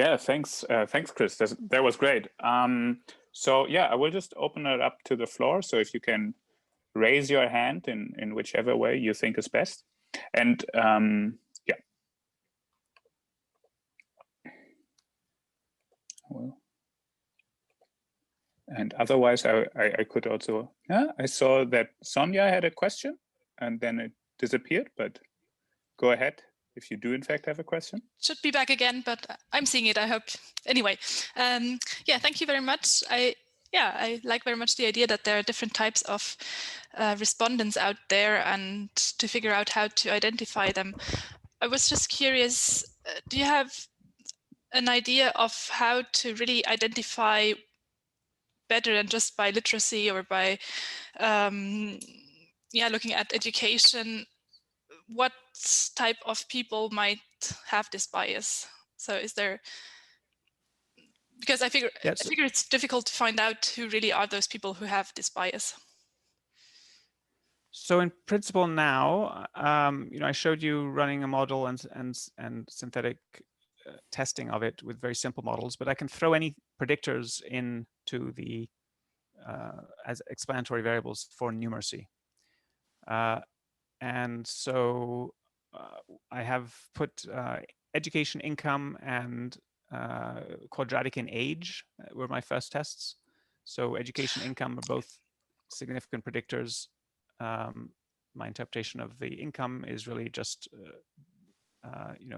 Yeah, thanks, Chris. That was great. So yeah, I will just open it up to the floor. So if you can raise your hand in whichever way you think is best, and yeah. Well, and otherwise, I could also. Yeah, I saw that Sonia had a question, and then it disappeared. But go ahead if you do in fact have a question. Should be back again, but I'm seeing it, I hope. Anyway, yeah, thank you very much. I like very much the idea that there are different types of respondents out there, and to figure out how to identify them. I was just curious, do you have an idea of how to really identify better than just by literacy or by looking at education, what type of people might have this bias? So is there, because I figure it's difficult to find out who really are those people who have this bias. So in principle now, I showed you running a model and synthetic testing of it with very simple models, but I can throw any predictors into the as explanatory variables for numeracy. And so I have put education, income, and quadratic in age were my first tests. So education, income are both significant predictors. My interpretation of the income is really just,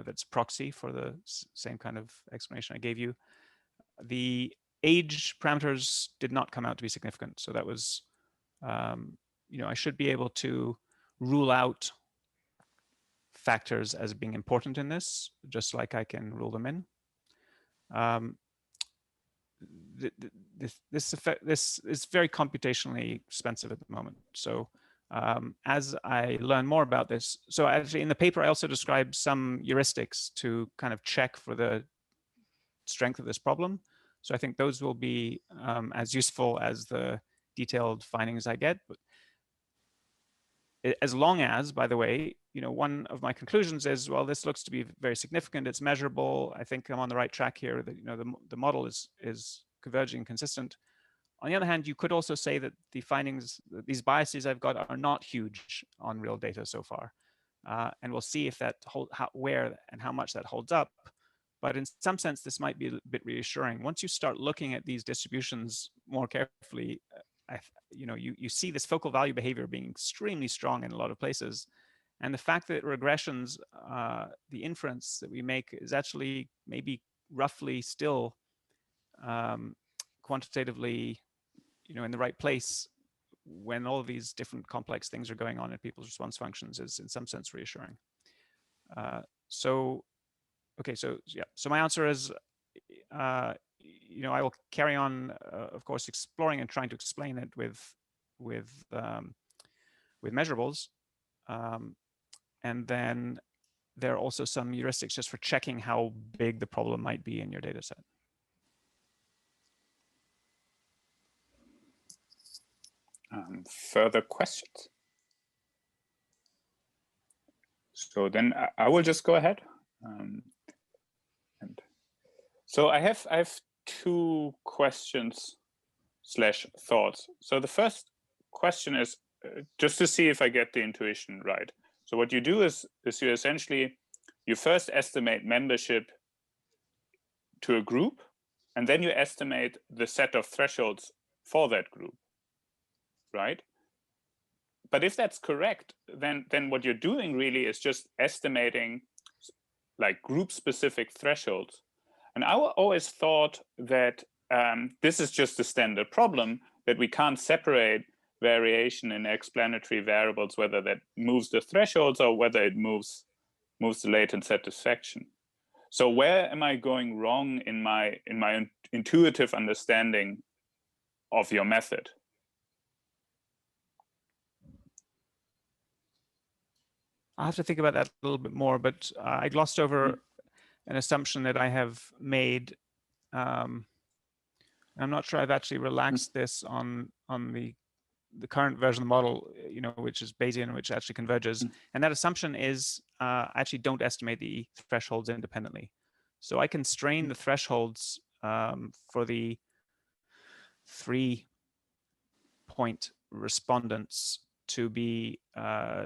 that's proxy for the same kind of explanation I gave you. The age parameters did not come out to be significant. So that was, I should be able to rule out factors as being important in this, just like I can rule them in. This is very computationally expensive at the moment. So as I learn more about this, so actually in the paper, I also described some heuristics to kind of check for the strength of this problem. So I think those will be as useful as the detailed findings I get. But as long as, by the way, one of my conclusions is, well, this looks to be very significant. It's measurable. I think I'm on the right track here. That the model is converging and consistent. On the other hand, you could also say that the findings, these biases I've got, are not huge on real data so far, and we'll see if that where and how much that holds up. But in some sense, this might be a bit reassuring. Once you start looking at these distributions more carefully, you see this focal value behavior being extremely strong in a lot of places. And the fact that regressions, the inference that we make is actually maybe roughly still quantitatively, in the right place when all of these different complex things are going on in people's response functions is in some sense reassuring. Okay, so yeah, so my answer is, I will carry on, of course, exploring and trying to explain it with measurables, and then there are also some heuristics just for checking how big the problem might be in your data set. Further questions? So then I will just go ahead. And so I have two questions / thoughts. So the first question is just to see if I get the intuition right. So what you do is you essentially, you first estimate membership to a group, and then you estimate the set of thresholds for that group, right? But if that's correct, then what you're doing really is just estimating like group-specific thresholds. And I always thought that this is just a standard problem, that we can't separate variation in explanatory variables, whether that moves the thresholds or whether it moves the latent satisfaction. So where am I going wrong in my intuitive understanding of your method? I'll have to think about that a little bit more, but I glossed over an assumption that I have made. I'm not sure I've actually relaxed this on the current version of the model, which is Bayesian, which actually converges. And that assumption is I actually don't estimate the thresholds independently. So I constrain the thresholds for the 3-point respondents to be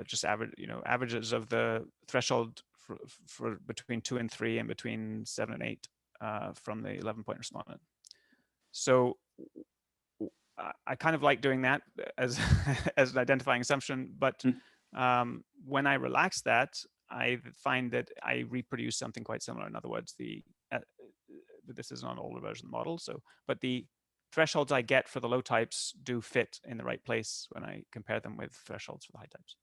just average, averages of the threshold for between 2 and 3 and between 7 and 8 from the 11-point respondent. So I kind of like doing that as as an identifying assumption, but when I relax that, I find that I reproduce something quite similar. In other words, this is not an older version of the model, but the thresholds I get for the low types do fit in the right place when I compare them with thresholds for the high types.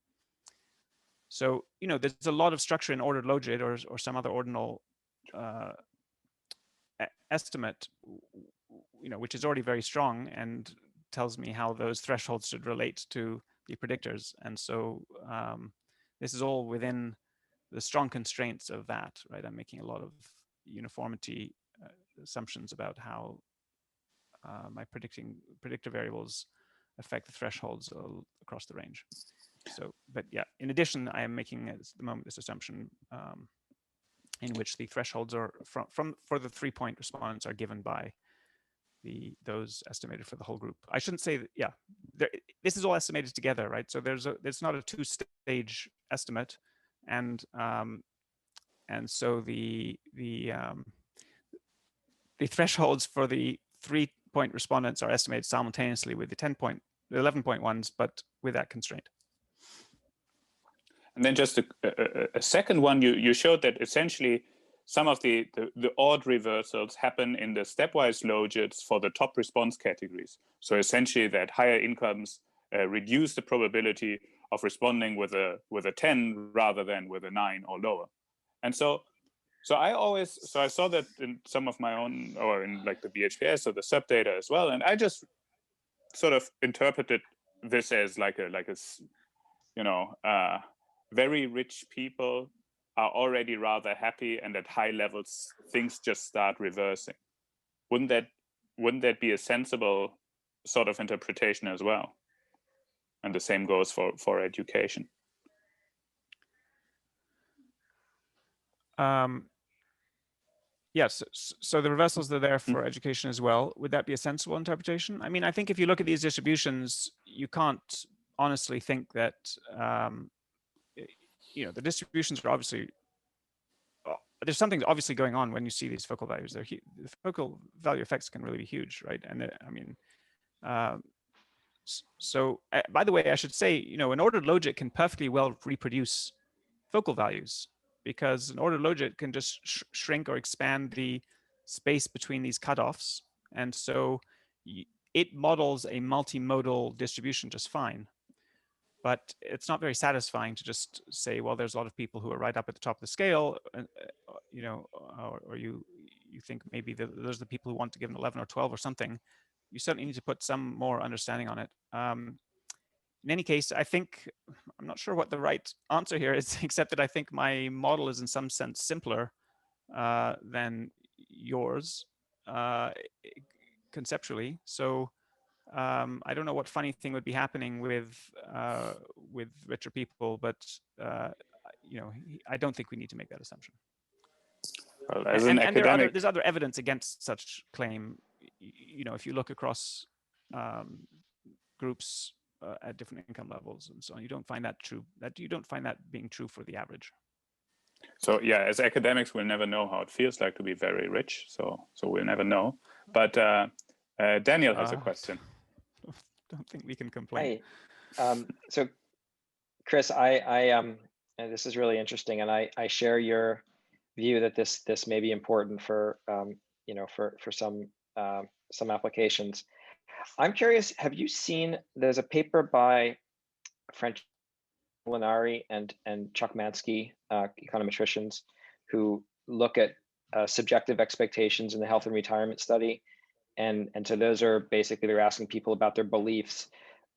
So, there's a lot of structure in ordered logit or some other ordinal estimate, which is already very strong and tells me how those thresholds should relate to the predictors. And so this is all within the strong constraints of that, right? I'm making a lot of uniformity assumptions about how my predictor variables affect the thresholds across the range. So, but yeah, in addition, I am making at the moment this assumption in which the thresholds are for the 3-point respondents are given by those estimated for the whole group. I shouldn't say that, yeah, this is all estimated together, right? So it's not a 2-stage estimate, and so the thresholds for the 3-point respondents are estimated simultaneously with the 11-point ones, but with that constraint. And then just a second one, you showed that essentially some of the odd reversals happen in the stepwise logits for the top response categories. So essentially that higher incomes reduce the probability of responding with a 10 rather than with a 9 or lower. And so I saw that in some of my own, or in like the BHPS or the sub data as well. And I just sort of interpreted this as like a very rich people are already rather happy, and at high levels things just start reversing. Wouldn't that be a sensible sort of interpretation as well? And the same goes for education. Yes, so the reversals are there for education as well. Would that be a sensible interpretation? I mean, I think if you look at these distributions, you can't honestly think that the distributions are obviously, there's something obviously going on when you see these focal values. The focal value effects can really be huge, right? And I mean, so by the way, I should say, an ordered logit can perfectly well reproduce focal values, because an ordered logit can just shrink or expand the space between these cutoffs. And so it models a multimodal distribution just fine. But it's not very satisfying to just say, well, there's a lot of people who are right up at the top of the scale, or you think maybe there's the people who want to give an 11 or 12 or something. You certainly need to put some more understanding on it. In any case, I think, I'm not sure what the right answer here is, except that I think my model is in some sense simpler than yours conceptually. So I don't know what funny thing would be happening with richer people, but I don't think we need to make that assumption. Well, as an academic, there's other evidence against such claim. If you look across groups at different income levels and so on, you don't find that true. You don't find that being true for the average. So yeah, as academics, we'll never know how it feels like to be very rich. So we'll never know. But Daniel has a question. Don't think we can complain. Hey, so Chris, and this is really interesting, and I share your view that this may be important for for some applications. I'm curious, have you seen, there's a paper by French Linari and Chuck Mansky, econometricians, who look at subjective expectations in the health and retirement study. And so those are basically, they're asking people about their beliefs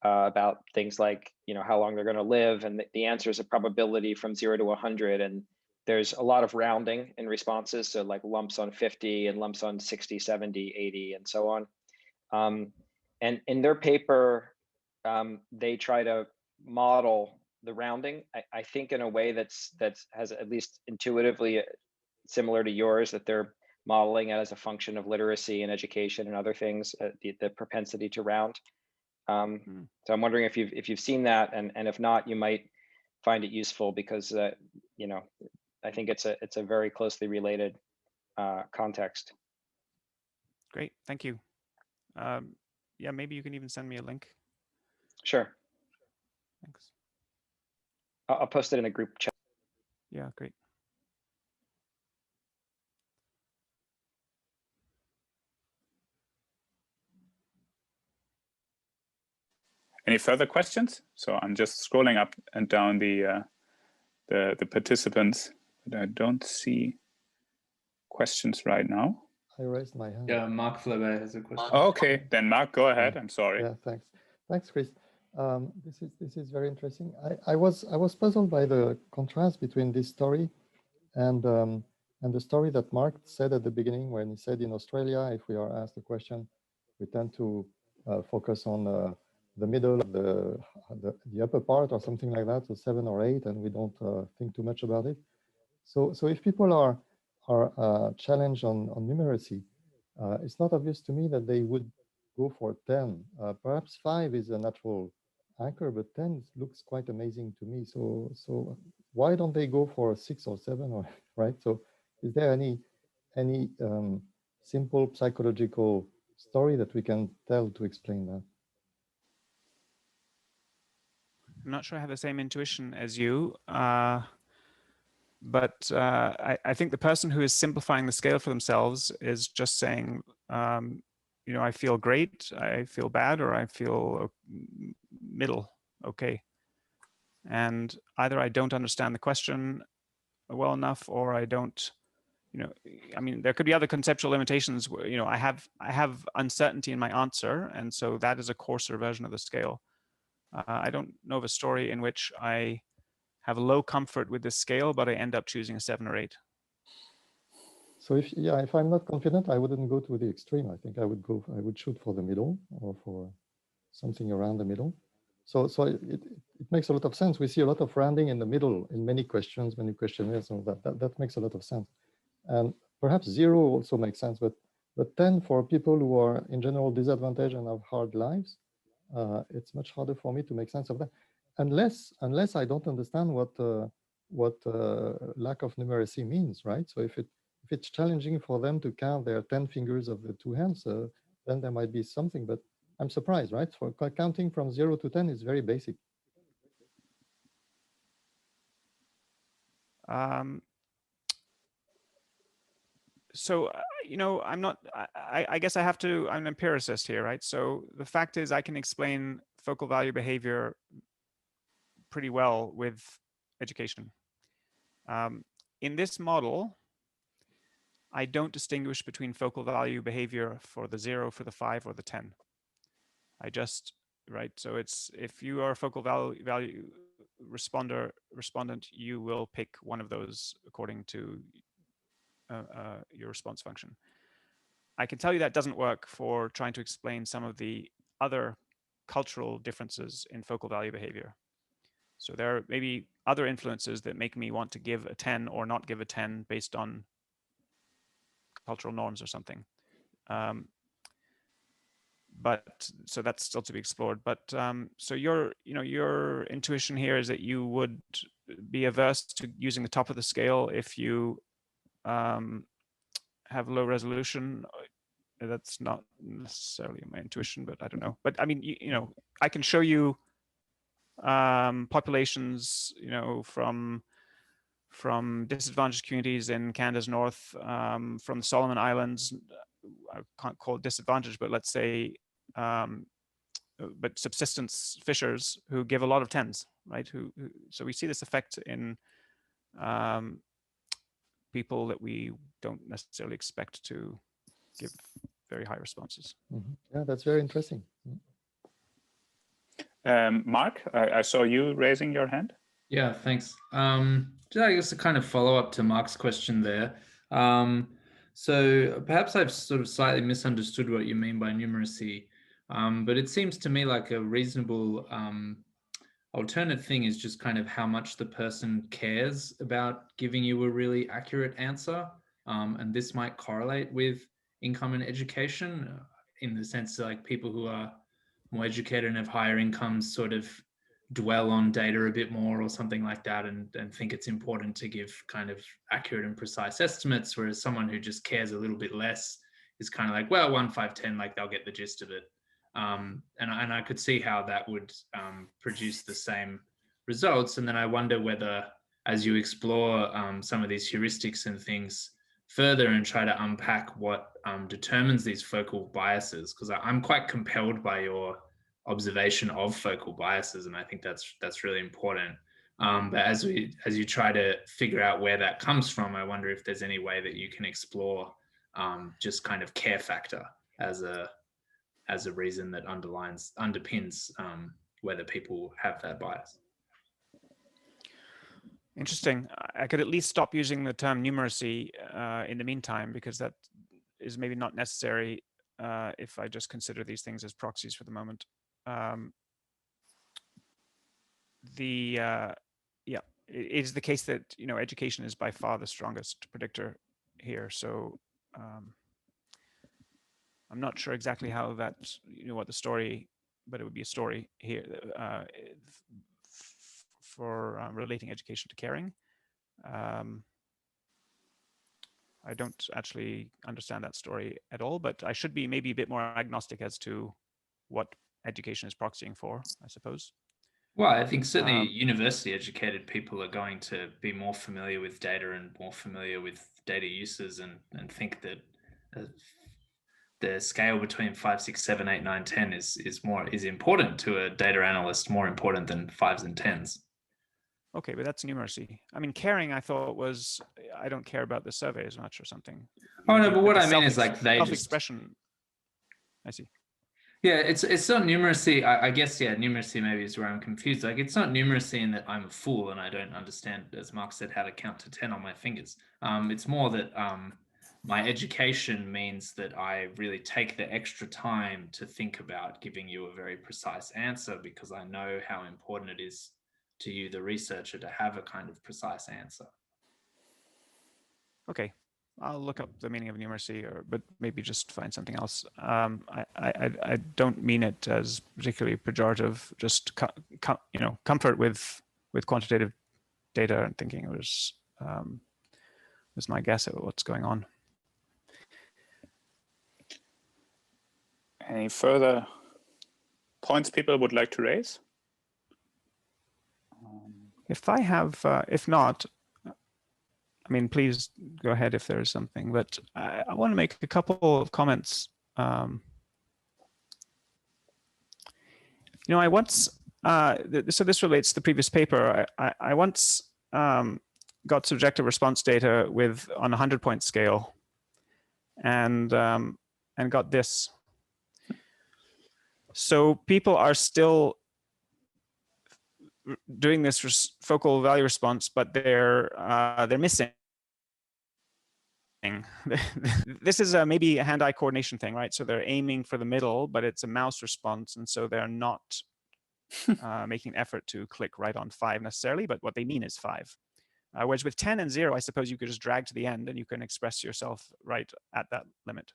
about things like, how long they're going to live. And the answer is a probability from 0 to 100. And there's a lot of rounding in responses. So like lumps on 50 and lumps on 60, 70, 80, and so on. And in their paper, they try to model the rounding, I think, in a way that has, at least intuitively, similar to yours, that they're modeling it as a function of literacy and education and other things, the propensity to round. So I'm wondering if you've seen that, and if not, you might find it useful, because you know, I think it's a very closely related context. Great, thank you. Yeah, maybe you can even send me a link. Sure. Thanks. I'll post it in the group chat. Yeah, great. Any further questions? So I'm just scrolling up and down the participants, but I don't see questions right now. I raised my hand. Yeah, Mark Flaubert has a question. Oh, okay, then Mark, go ahead. I'm sorry. Yeah, thanks, Chris. This is very interesting. I was puzzled by the contrast between this story and the story that Mark said at the beginning, when he said in Australia, if we are asked a question, we tend to focus on the middle of the upper part or something like that, so 7 or 8, and we don't think too much about it. So if people are challenged on numeracy, it's not obvious to me that they would go for 10. Perhaps 5 is a natural anchor, but 10 looks quite amazing to me. So why don't they go for 6 or 7, or right? So is there any simple psychological story that we can tell to explain that? I'm not sure I have the same intuition as you, but I think the person who is simplifying the scale for themselves is just saying, you know, I feel great, I feel bad, or I feel middle, okay. And either I don't understand the question well enough, or I don't, you know, I mean, there could be other conceptual limitations where, you know, I have uncertainty in my answer, and so that is a coarser version of the scale. I don't know of a story in which I have low comfort with this scale, but I end up choosing a 7 or 8. So if I'm not confident, I wouldn't go to the extreme. I think I would shoot for the middle, or for something around the middle. So it makes a lot of sense. We see a lot of rounding in the middle in many questions, many questionnaires, and that makes a lot of sense. And perhaps 0 also makes sense, but 10 for people who are in general disadvantaged and have hard lives, it's much harder for me to make sense of that, unless I don't understand what lack of numeracy means, right? So if it's challenging for them to count their 10 fingers of the 2 hands, then there might be something. But I'm surprised, right? For counting from 0 to 10 is very basic. So, you know, I guess I'm an empiricist here, right? So the fact is I can explain focal value behavior pretty well with education. In this model, I don't distinguish between focal value behavior for the 0, for the 5, or the 10. I just, right? So it's, if you are a focal value respondent, you will pick one of those according to your response function. I can tell you that doesn't work for trying to explain some of the other cultural differences in focal value behavior. So there are maybe other influences that make me want to give a 10 or not give a 10 based on cultural norms or something. But so that's still to be explored. But so your intuition here is that you would be averse to using the top of the scale if you have low resolution. That's not necessarily my intuition, but I don't know. But I mean, you know, I can show you populations, you know, from disadvantaged communities in Canada's north, from the Solomon Islands. I can't call it disadvantaged, but let's say, but subsistence fishers who give a lot of 10s, right? So we see this effect in people that we don't necessarily expect to give very high responses. Mm-hmm. Yeah, that's very interesting. Mark, I saw you raising your hand. Yeah, thanks. I guess a kind of follow-up to Mark's question there. So perhaps I've sort of slightly misunderstood what you mean by numeracy, but it seems to me like a reasonable alternate thing is just kind of how much the person cares about giving you a really accurate answer. And this might correlate with income and education in the sense that like people who are more educated and have higher incomes sort of dwell on data a bit more or something like that, and think it's important to give kind of accurate and precise estimates, whereas someone who just cares a little bit less is kind of like, well, 1, 5, 10, like they'll get the gist of it. And I could see how that would produce the same results. And then I wonder whether, as you explore some of these heuristics and things further and try to unpack what determines these focal biases, because I'm quite compelled by your observation of focal biases, and I think that's really important. But as you try to figure out where that comes from, I wonder if there's any way that you can explore just kind of care factor as a reason that underpins whether people have that bias. Interesting. I could at least stop using the term numeracy in the meantime, because that is maybe not necessary if I just consider these things as proxies for the moment. Yeah, it is the case that education is by far the strongest predictor here. So I'm not sure exactly how that what the story, but it would be a story here for relating education to caring. I don't actually understand that story at all, but I should be maybe a bit more agnostic as to what education is proxying for, I suppose. Well, I think certainly university educated people are going to be more familiar with data and more familiar with data uses, and think that the scale between 5, 6, 7, 8, 9, 10 is important to a data analyst, more important than 5s and 10s. Okay, but that's numeracy. I mean, caring, I thought was, I don't care about the survey as much or something. Oh no, but what I mean is like they self-expression. I see. Yeah, it's not numeracy. I guess, yeah, numeracy maybe is where I'm confused. Like, it's not numeracy in that I'm a fool and I don't understand, as Mark said, how to count to 10 on my fingers. It's more that my education means that I really take the extra time to think about giving you a very precise answer, because I know how important it is to you, the researcher, to have a kind of precise answer. Okay, I'll look up the meaning of numeracy, but maybe just find something else. I don't mean it as particularly pejorative. Just comfort with quantitative data and thinking it was my guess at what's going on. Any further points people would like to raise? If I have, if not, I mean, please go ahead if there is something, but I want to make a couple of comments. I once, so this relates to the previous paper. I once got subjective response data on a 100-point scale, and got this. So people are still doing this focal value response, but they're missing. This is maybe a hand-eye coordination thing, right? So they're aiming for the middle, but it's a mouse response, and so they're not making an effort to click right on 5 necessarily, but what they mean is 5. Whereas with 10 and 0, I suppose you could just drag to the end and you can express yourself right at that limit.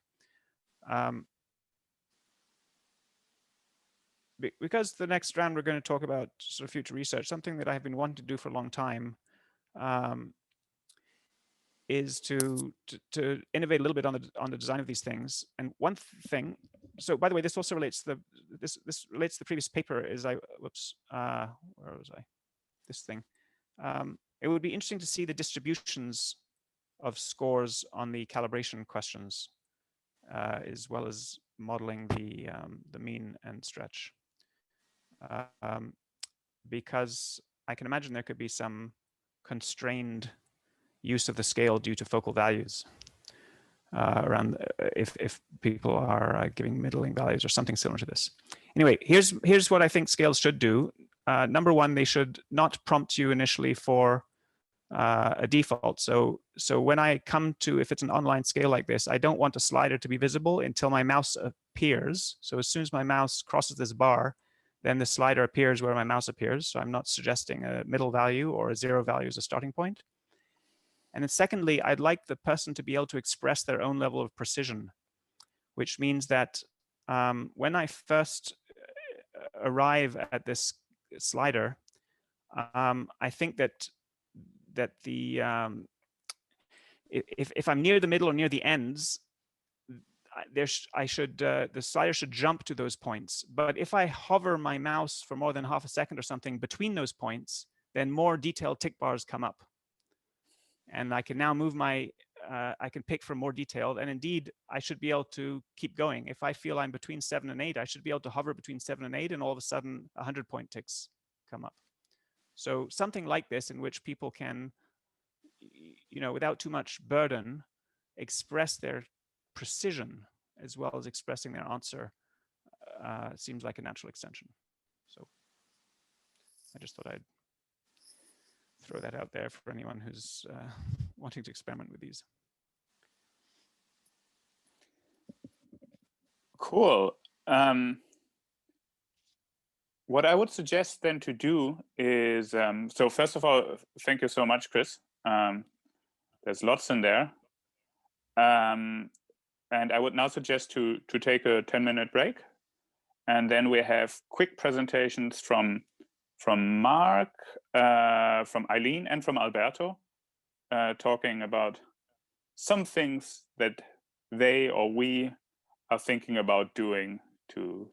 Because the next round we're going to talk about sort of future research, something that I've been wanting to do for a long time is to innovate a little bit on the design of these things. And one thing, so by the way, this also relates to this relates to the previous paper. Is where was I? This thing. It would be interesting to see the distributions of scores on the calibration questions, as well as modeling the mean and stretch. Because I can imagine there could be some constrained use of the scale due to focal values around if people are giving middling values or something similar to this. Anyway, here's what I think scales should do. Number one, they should not prompt you initially for a default. So when I come to, if it's an online scale like this, I don't want a slider to be visible until my mouse appears. So as soon as my mouse crosses this bar, then the slider appears where my mouse appears. So I'm not suggesting a middle value or a 0 value as a starting point. And then secondly, I'd like the person to be able to express their own level of precision, which means that when I first arrive at this slider, I think that the if I'm near the middle or near the ends, the slider should jump to those points. But if I hover my mouse for more than half a second or something between those points, then more detailed tick bars come up. And I can now move I can pick for more detail. And indeed, I should be able to keep going. If I feel I'm between 7 and 8, I should be able to hover between 7 and 8, and all of a sudden 100-point ticks come up. So something like this, in which people can, without too much burden, express their precision as well as expressing their answer, seems like a natural extension. So I just thought I'd throw that out there for anyone who's wanting to experiment with these. Cool. What I would suggest then to do is, so first of all, thank you so much, Chris. There's lots in there. And I would now suggest to take a 10-minute break. And then we have quick presentations from Mark, from Eileen, and from Alberto, talking about some things that they or we are thinking about doing to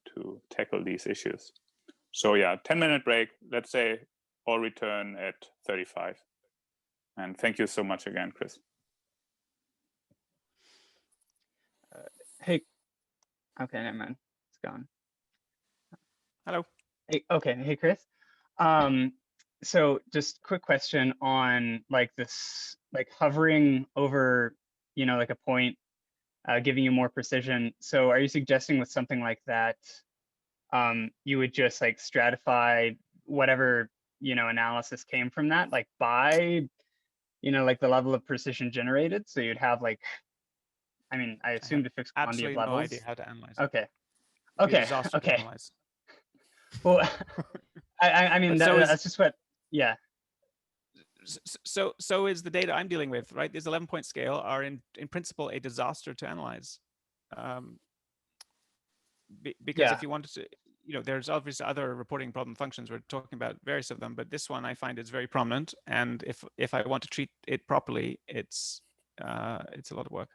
tackle these issues. So yeah, 10-minute break, let's say, or return at 35. And thank you so much again, Chris. Hey, okay, never mind, it's gone. Hello. Hey, okay, hey, Chris. So just quick question on like this, like hovering over, like a point, giving you more precision. So are you suggesting with something like that, you would just like stratify whatever, analysis came from that, like by, like the level of precision generated? So you'd have like, I mean, I assume to fix quantity of levels. Absolutely no idea how to analyze. Okay. It'd be a Okay. disaster to Okay. analyze. Well, I mean, that's just what, yeah. So is the data I'm dealing with, right? These 11-point scale are in principle a disaster to analyze. Because Yeah. if you wanted to, there's obviously other reporting problem functions. We're talking about various of them, but this one I find is very prominent. And if I want to treat it properly, it's a lot of work.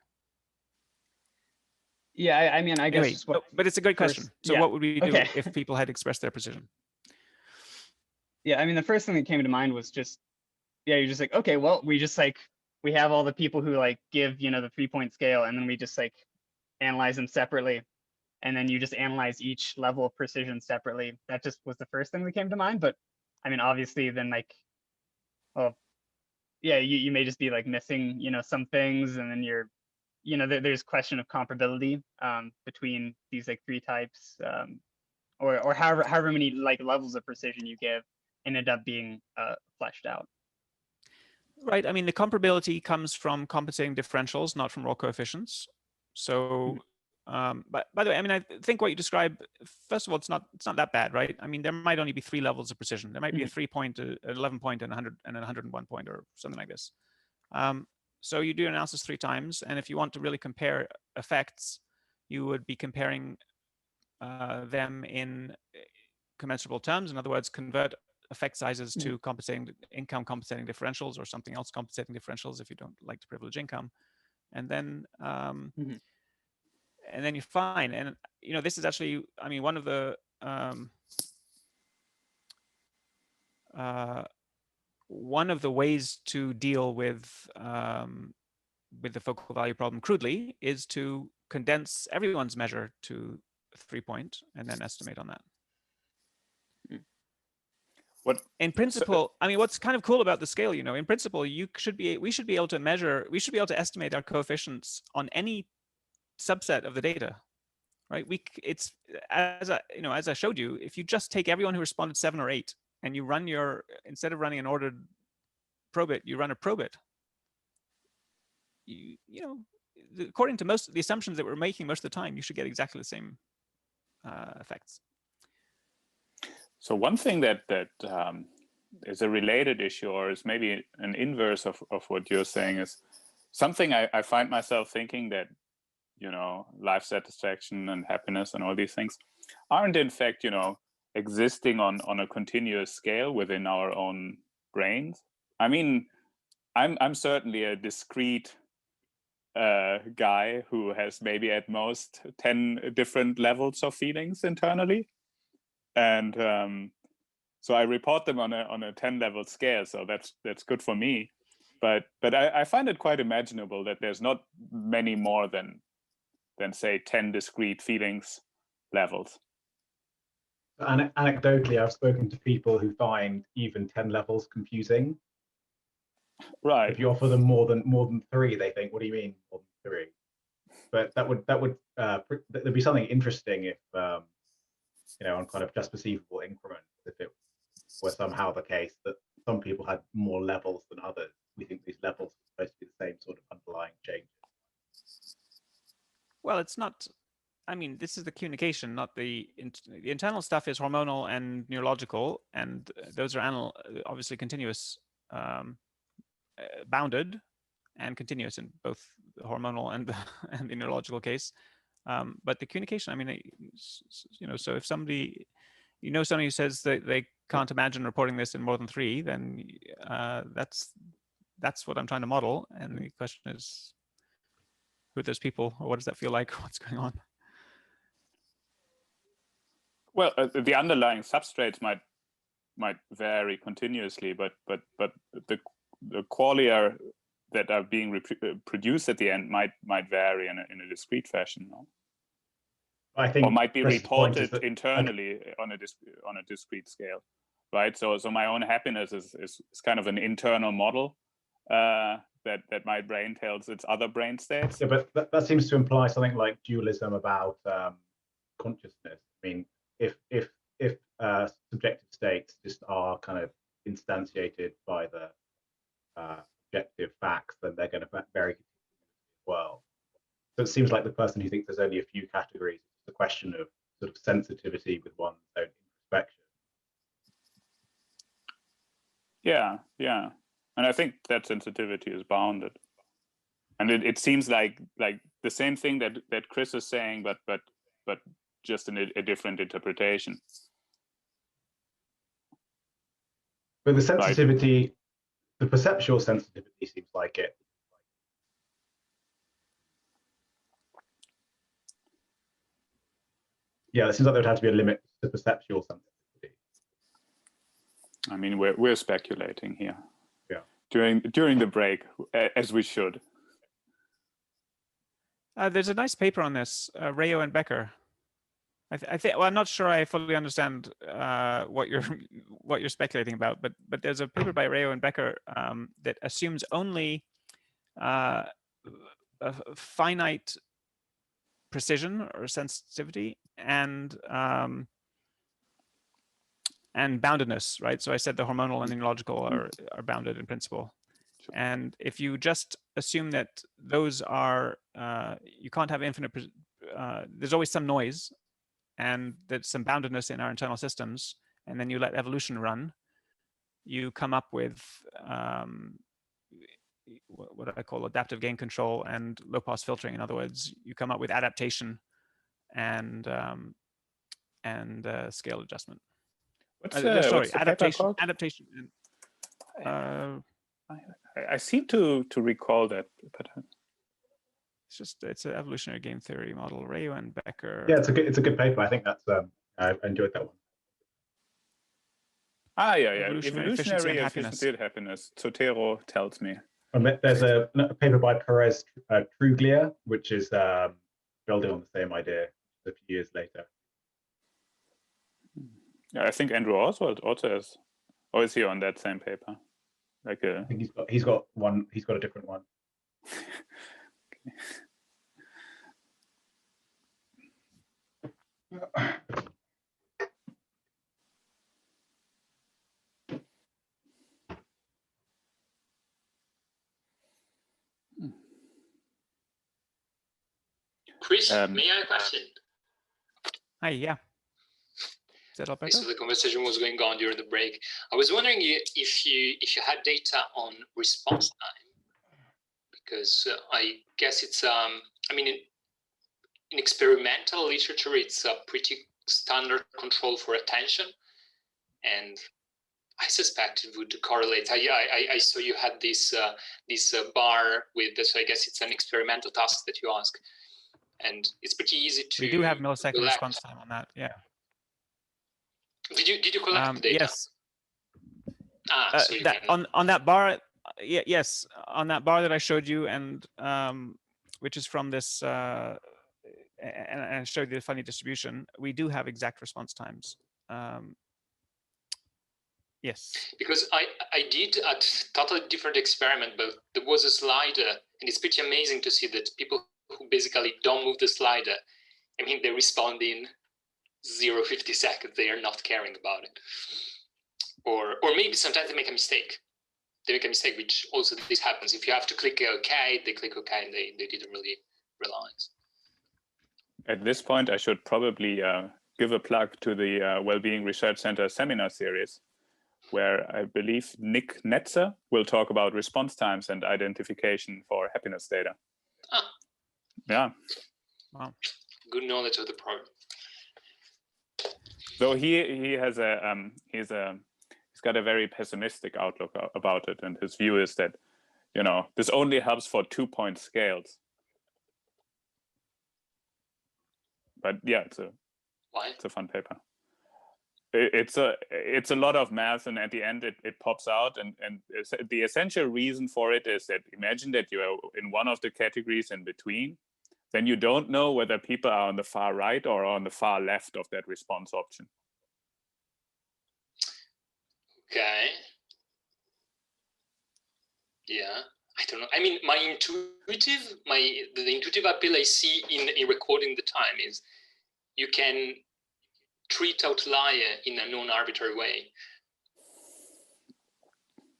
Yeah, I mean, I guess. Anyway, but it's a great question. So yeah. what would we do Okay. if people had expressed their precision? Yeah, I mean, the first thing that came to mind was just, yeah, you're just like, okay, well, we have all the people who like give, the 3-point scale, and then we just like analyze them separately. And then you just analyze each level of precision separately. That just was the first thing that came to mind. But I mean, obviously then like, well, yeah, you may just be like missing, some things, and then you're, there's question of comparability between these like 3 types, or however many like levels of precision you give ended up being fleshed out. Right. I mean, the comparability comes from compensating differentials, not from raw coefficients. So, but by the way, I mean, I think what you describe, first of all, it's not that bad, right? I mean, there might only be 3 levels of precision. There might be a 3-point, an 11-point, and 101 point, or something like this. So you do analysis 3 times, and if you want to really compare effects, you would be comparing them in commensurable terms. In other words, convert effect sizes to income compensating differentials, or something else compensating differentials if you don't like to privilege income, and then and then you're fine. And this is actually, I mean, one of the ways to deal with the focal value problem crudely is to condense everyone's measure to 3-point and then estimate on that. What in principle, I mean, what's kind of cool about the scale, in principle, we should be able to estimate our coefficients on any subset of the data, right? It's as I showed you, if you just take everyone who responded 7 or 8 and you run instead of running an ordered probit, you run a probit. According to most of the assumptions that we're making most of the time, you should get exactly the same effects. So one thing that is a related issue, or is maybe an inverse of what you're saying, is something I find myself thinking that, you know, life satisfaction and happiness and all these things aren't in fact, you know, existing on a continuous scale within our own brains. I mean, I'm certainly a discrete guy who has maybe at most 10 different levels of feelings internally, and so I report them on a 10-level scale. So that's good for me, but I find it quite imaginable that there's not many more than say 10 discrete feelings levels. Anecdotally, I've spoken to people who find even 10 levels confusing. Right. If you offer them more than 3, they think, "What do you mean more than 3?" But there'd be something interesting if you know, on kind of just perceivable increments, if it were somehow the case that some people had more levels than others. We think these levels are supposed to be the same sort of underlying change. Well, it's not. I mean, this is the communication, not the internal stuff is hormonal and neurological, and those are obviously continuous, bounded and continuous in both the hormonal and the neurological case. But the communication, I mean, you know, so if somebody, you know, somebody who says that they can't imagine reporting this in more than 3, then that's what I'm trying to model. And the question is, who are those people, or what does that feel like? What's going on? Well, the underlying substrates might vary continuously, but the qualia that are being produced at the end might vary in a discrete fashion, no? I think, or might be reported that, internally on a discrete scale, right? So my own happiness is kind of an internal model that my brain tells its other brain states. Yeah, but that seems to imply something like dualism about consciousness. I mean, if subjective states just are kind of instantiated by the objective facts, then they're going to vary well. So it seems like the person who thinks there's only a few categories, it's a question of sort of sensitivity with one's own introspection. Yeah, and I think that sensitivity is bounded, and it seems like the same thing that Chris is saying, but just in a different interpretation. But the sensitivity, right, the perceptual sensitivity seems like it. Yeah, it seems like there would have to be a limit to perceptual sensitivity. I mean, we're speculating here. Yeah. During the break, as we should. There's a nice paper on this, Rayo and Becker. I think. Well, I'm not sure I fully understand what you're speculating about, but there's a paper by Rayo and Becker that assumes only a finite precision or sensitivity and boundedness, right? So I said the hormonal and the neurological are bounded in principle. Sure. And if you just assume that those are, you can't have infinite, there's always some noise, and there's some boundedness in our internal systems, and then you let evolution run, you come up with what I call adaptive gain control and low-pass filtering. In other words, you come up with adaptation and scale adjustment. What's adaptation. And, I seem to recall that, but it's an evolutionary game theory model. Rayo and Becker. Yeah, it's a good paper. I think that's I enjoyed that one. Yeah. Evolutionary efficiency and happiness. Zotero tells me. And there's a paper by Perez Truglia, which is building on the same idea a few years later. Yeah, I think Andrew Oswald also is. Or is he on that same paper? I think he's got one. He's got a different one. Chris, may I have a question? Hi, yeah. Is that Alberto? So the conversation was going on during the break. I was wondering if you had data on response time, because I guess it's I mean in experimental literature it's a pretty standard control for attention, and I suspect it would correlate. I saw you had this bar with this. So I guess it's an experimental task that you ask, and it's pretty easy to. We do have millisecond collect. response time on that. Yeah. Did you collect the data? Yes. So on that bar, yes, on that bar that I showed you, and which is from this, and I showed you the funny distribution. We do have exact response times. Yes. Because I did a totally different experiment, but there was a slider, and it's pretty amazing to see that people who basically don't move the slider, I mean, they respond in 0.50 seconds. They are not caring about it. Or maybe sometimes they make a mistake. They make a mistake, which also this happens. If you have to click OK, they click OK, and they didn't really realize. At this point, I should probably give a plug to the Wellbeing Research Center seminar series, where I believe Nick Netzer will talk about response times and identification for happiness data. Ah. Yeah. Wow. Good knowledge of the program. So he has he's got a very pessimistic outlook about it, and his view is that, you know, this only helps for 2-point scales. But yeah, it's a fun paper. It's a lot of math, and at the end it pops out, and the essential reason for it is that imagine that you are in one of the categories in between, then you don't know whether people are on the far right or on the far left of that response option. Okay. Yeah, I don't know. I mean, the intuitive appeal I see in recording the time is you can treat outlier in a non-arbitrary way.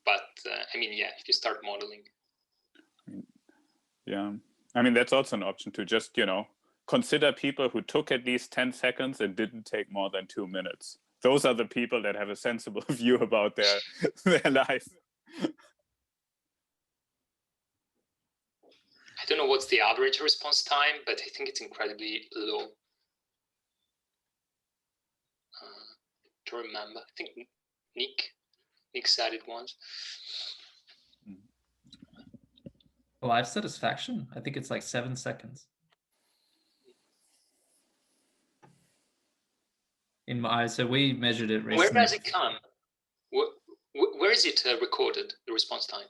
But I mean, yeah, if you start modeling. Yeah, I mean, that's also an option to just, you know, consider people who took at least 10 seconds and didn't take more than 2 minutes. Those are the people that have a sensible view about their life. I don't know what's the average response time, but I think it's incredibly low. To remember, I think Nick said it once. Life satisfaction, I think it's like 7 seconds. So we measured it recently. Where does it come? Where is it recorded, the response time?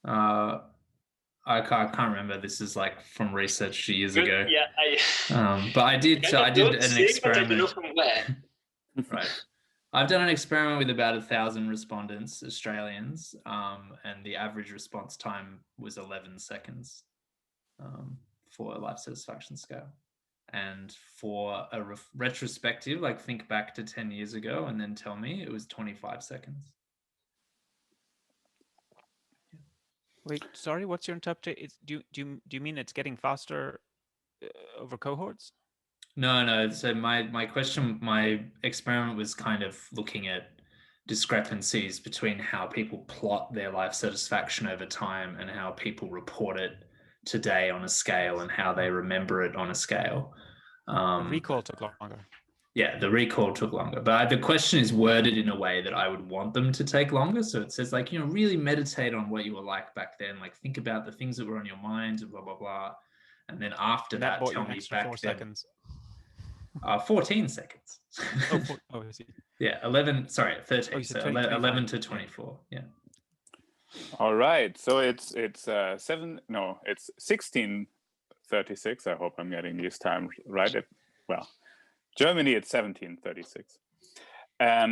I can't remember. This is like from research years ago. Yeah, but I did an experiment. But I don't know from where. Right. I've done an experiment with about 1,000 respondents, Australians, and the average response time was 11 seconds for a life satisfaction scale. And for a retrospective, like think back to 10 years ago and then tell me, it was 25 seconds. Wait, sorry, what's your interpretation? Do you mean it's getting faster over cohorts? No. So my experiment was kind of looking at discrepancies between how people plot their life satisfaction over time and how people report it today on a scale and how they remember it on a scale. The recall took longer. Yeah, the recall took longer, but the question is worded in a way that I would want them to take longer. So it says like, you know, really meditate on what you were like back then. Like think about the things that were on your mind, blah, blah, blah. And then after that tell me back 4 seconds. 14 seconds. I see. Yeah, 13. So 11 to 24. Yeah. All right. So it's 16:36. I hope I'm getting these times right. Well, Germany, it's 17:36.